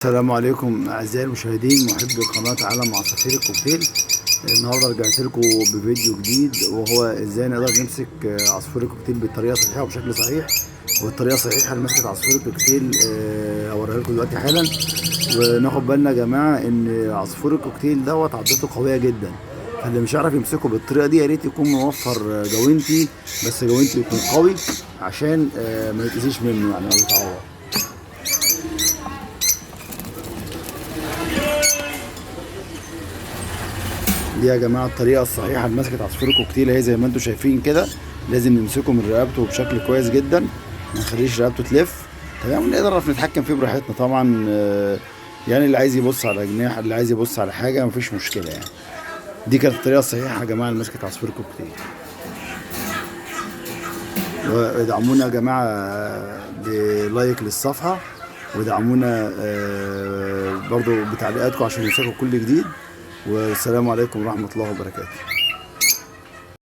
السلام عليكم اعزائي المشاهدين محبي قناه عالم عصافير الكوكتيل. النهارده رجعت لكم بفيديو جديد وهو ازاي نقدر نمسك عصفور الكوكتيل بالطريقه الصحيحه وبشكل صحيح. والطريقه الصحيحه لمسكه عصفور الكوكتيل اوريها لكم دلوقتي حالا. وناخد بالنا يا جماعه ان عصفور الكوكتيل دوت عضته قويه جدا، فاللي مش عارف يمسكه بالطريقه دي يا ريت يكون موفر جوينتي، بس جوينتي يكون قوي عشان ما يتأذيش منه يعني او يتعور. دي يا جماعه الطريقه الصحيحه لمسكه عصفور الكوكتيل، هي زي ما انتم شايفين كده. لازم نمسكه من رقبته بشكل كويس جدا، ما نخليش رقبته تلف. تمام، نقدر نتحكم فيه براحتنا طبعا. يعني اللي عايز يبص على جناح، اللي عايز يبص على حاجه، مفيش مشكله يعني. دي كانت الطريقه الصحيحه يا جماعه لمسكه عصفور الكوكتيل. وادعمونا يا جماعه بلايك للصفحه، ودعمونا برضو بتعليقاتكم عشان يوصلكم كل جديد. والسلام عليكم ورحمه الله وبركاته.